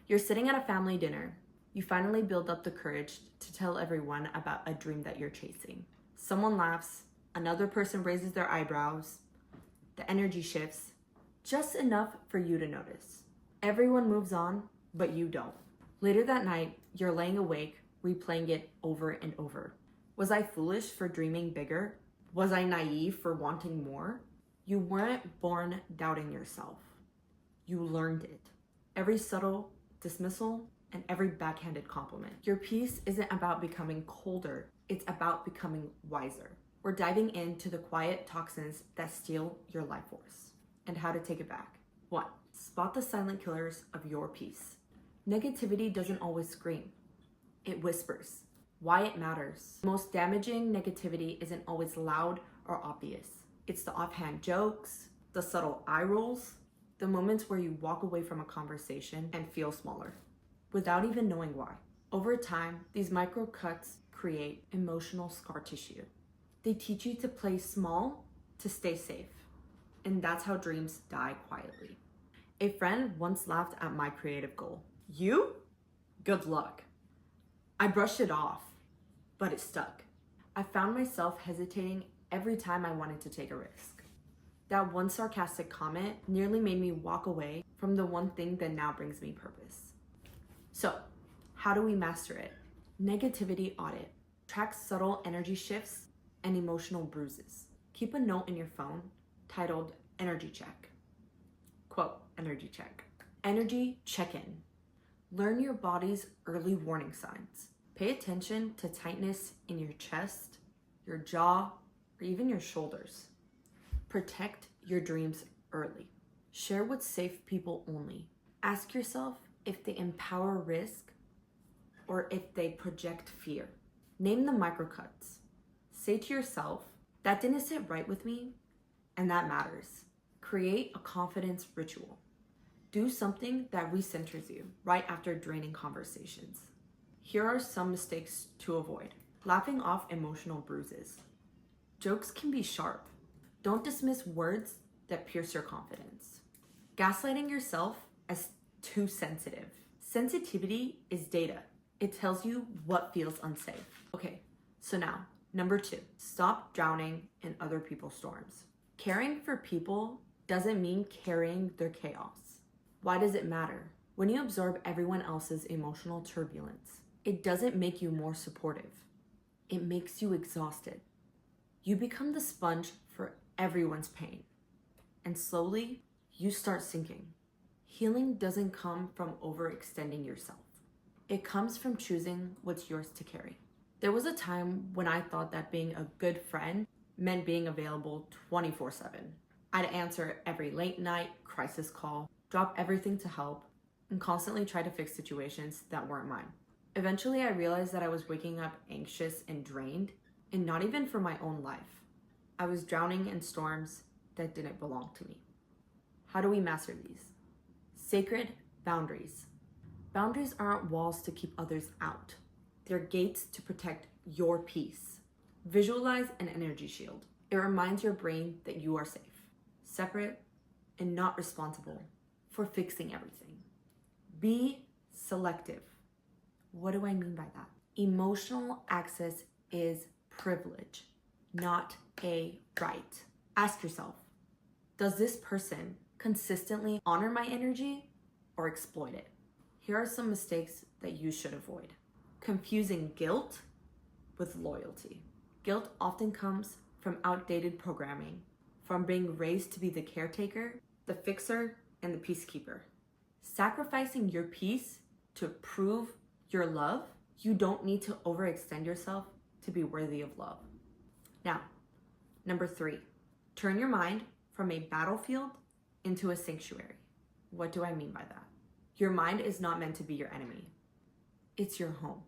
You're sitting at a family dinner. You finally build up the courage to tell everyone about a dream that you're chasing. Someone laughs, another person raises their eyebrows, the energy shifts, just enough for you to notice. Everyone moves on, but you don't. Later that night, you're laying awake, replaying it over and over. Was I foolish for dreaming bigger? Was I naive for wanting more? You weren't born doubting yourself. You learned it. Every subtle dismissal and every backhanded compliment. Your peace isn't about becoming colder, it's about becoming wiser. We're diving into the quiet toxins that steal your life force and how to take it back. 1. Spot the silent killers of your peace. Negativity doesn't always scream, it whispers. Why it matters. Most damaging negativity isn't always loud or obvious. It's the offhand jokes, the subtle eye rolls, the moments where you walk away from a conversation and feel smaller, without even knowing why. Over time, these micro cuts create emotional scar tissue. They teach you to play small to stay safe. And that's how dreams die quietly. A friend once laughed at my creative goal. You? Good luck. I brushed it off, but it stuck. I found myself hesitating every time I wanted to take a risk. That one sarcastic comment nearly made me walk away from the one thing that now brings me purpose. So, how do we master it? Negativity audit. Track subtle energy shifts and emotional bruises. Keep a note in your phone titled Energy Check. Quote, Energy Check. Energy check-in. Learn your body's early warning signs. Pay attention to tightness in your chest, your jaw, or even your shoulders. Protect your dreams early. Share with safe people only. Ask yourself if they empower risk or if they project fear. Name the microcuts. Say to yourself, that didn't sit right with me, and that matters. Create a confidence ritual. Do something that recenters you right after draining conversations. Here are some mistakes to avoid. Laughing off emotional bruises. Jokes can be sharp. Don't dismiss words that pierce your confidence. Gaslighting yourself as too sensitive. Sensitivity is data. It tells you what feels unsafe. Okay, so now, number 2, stop drowning in other people's storms. Caring for people doesn't mean carrying their chaos. Why does it matter? When you absorb everyone else's emotional turbulence, it doesn't make you more supportive. It makes you exhausted. You become the sponge for everyone's pain. And slowly, you start sinking. Healing doesn't come from overextending yourself. It comes from choosing what's yours to carry. There was a time when I thought that being a good friend meant being available 24/7. I'd answer every late night crisis call, drop everything to help, and constantly try to fix situations that weren't mine. Eventually, I realized that I was waking up anxious and drained, and not even for my own life. I was drowning in storms that didn't belong to me. How do we master these? Sacred boundaries. Boundaries aren't walls to keep others out. They're gates to protect your peace. Visualize an energy shield. It reminds your brain that you are safe, separate, and not responsible for fixing everything. Be selective. What do I mean by that? Emotional access is privilege, not a right. Ask yourself, does this person consistently honor my energy or exploit it? Here are some mistakes that you should avoid. Confusing guilt with loyalty. Guilt often comes from outdated programming, from being raised to be the caretaker, the fixer, and the peacekeeper. Sacrificing your peace to prove your love, you don't need to overextend yourself to be worthy of love. Now, number 3, turn your mind from a battlefield into a sanctuary. What do I mean by that? Your mind is not meant to be your enemy. It's your home.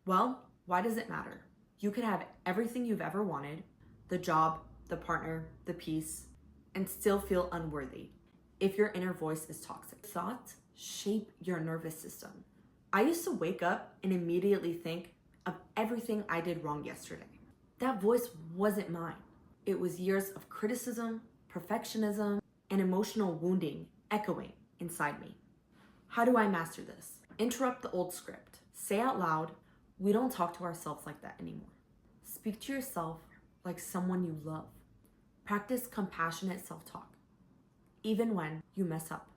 Well, why does it matter? You could have everything you've ever wanted, the job, the partner, the peace, and still feel unworthy if your inner voice is toxic. Thoughts shape your nervous system. I used to wake up and immediately think of everything I did wrong yesterday. That voice wasn't mine. It was years of criticism, perfectionism, and emotional wounding echoing inside me. How do I master this? Interrupt the old script. Say out loud, we don't talk to ourselves like that anymore. Speak to yourself like someone you love. Practice compassionate self-talk, even when you mess up.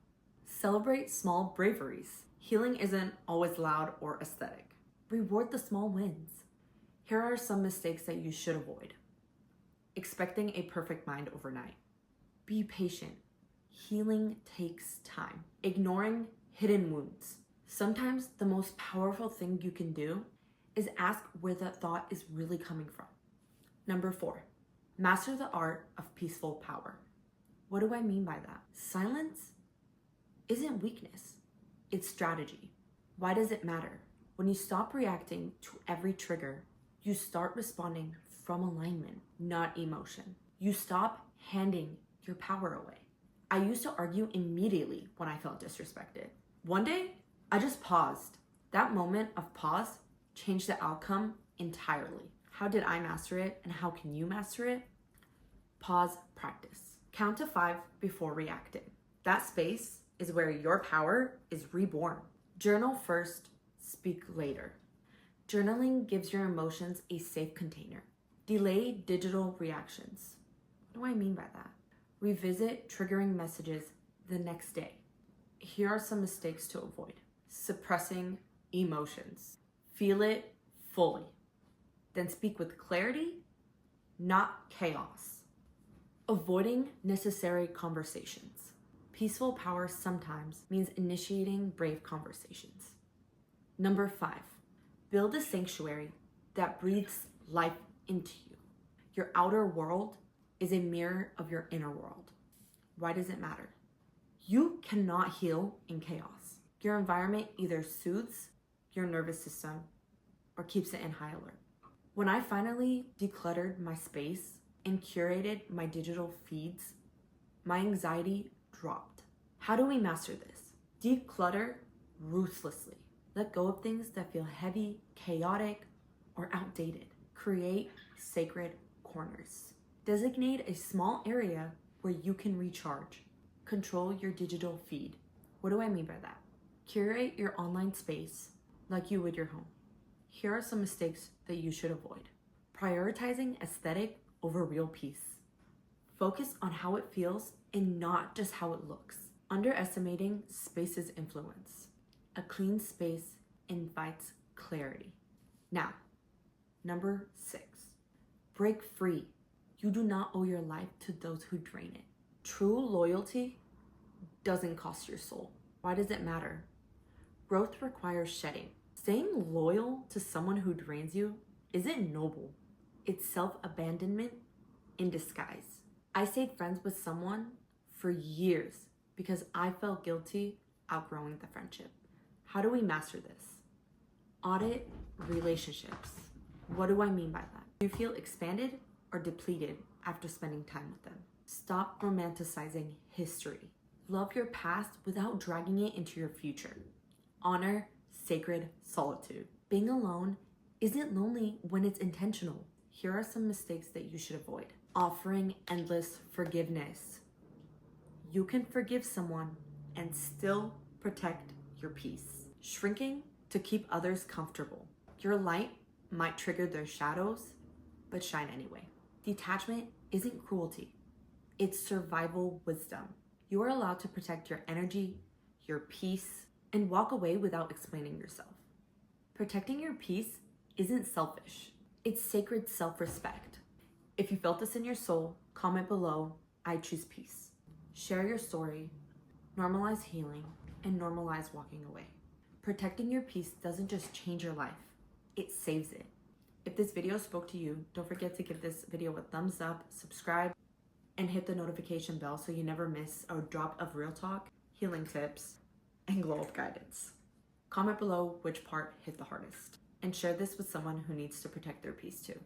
Celebrate small braveries. Healing isn't always loud or aesthetic. Reward the small wins. Here are some mistakes that you should avoid. Expecting a perfect mind overnight. Be patient. Healing takes time. Ignoring hidden wounds. Sometimes the most powerful thing you can do is ask where that thought is really coming from. Number 4, master the art of peaceful power. What do I mean by that? Silence isn't weakness, it's strategy. Why does it matter? When you stop reacting to every trigger, you start responding from alignment, not emotion. You stop handing your power away. I used to argue immediately when I felt disrespected. One day, I just paused. That moment of pause changed the outcome entirely. How did I master it and how can you master it? Pause, practice. Count to 5 before reacting. That space is where your power is reborn. Journal first, speak later. Journaling gives your emotions a safe container. Delay digital reactions. What do I mean by that? Revisit triggering messages the next day. Here are some mistakes to avoid. Suppressing emotions. Feel it fully. Then speak with clarity, not chaos. Avoiding necessary conversations. Peaceful power sometimes means initiating brave conversations. Number 5, build a sanctuary that breathes life into you. Your outer world is a mirror of your inner world. Why does it matter? You cannot heal in chaos. Your environment either soothes your nervous system or keeps it in high alert. When I finally decluttered my space and curated my digital feeds, my anxiety dropped. How do we master this? Declutter ruthlessly. Let go of things that feel heavy, chaotic, or outdated. Create sacred corners. Designate a small area where you can recharge. Control your digital feed. What do I mean by that? Curate your online space like you would your home. Here are some mistakes that you should avoid. Prioritizing aesthetic over real peace. Focus on how it feels and not just how it looks. Underestimating space's influence. A clean space invites clarity. Now, number 6, break free. You do not owe your life to those who drain it. True loyalty doesn't cost your soul. Why does it matter? Growth requires shedding. Staying loyal to someone who drains you isn't noble. It's self-abandonment in disguise. I stayed friends with someone for years because I felt guilty outgrowing the friendship. How do we master this? Audit relationships. What do I mean by that? Do you feel expanded or depleted after spending time with them? Stop romanticizing history. Love your past without dragging it into your future. Honor sacred solitude. Being alone isn't lonely when it's intentional. Here are some mistakes that you should avoid. Offering endless forgiveness. You can forgive someone and still protect your peace. Shrinking to keep others comfortable. Your light might trigger their shadows, but shine anyway. Detachment isn't cruelty. It's survival wisdom. You are allowed to protect your energy, your peace, and walk away without explaining yourself. Protecting your peace isn't selfish. It's sacred self-respect. If you felt this in your soul, comment below, I choose peace. Share your story, normalize healing, and normalize walking away. Protecting your peace doesn't just change your life, it saves it. If this video spoke to you, don't forget to give this video a thumbs up, subscribe, and hit the notification bell so you never miss a drop of real talk, healing tips, and glow up guidance. Comment below which part hit the hardest, and share this with someone who needs to protect their peace too.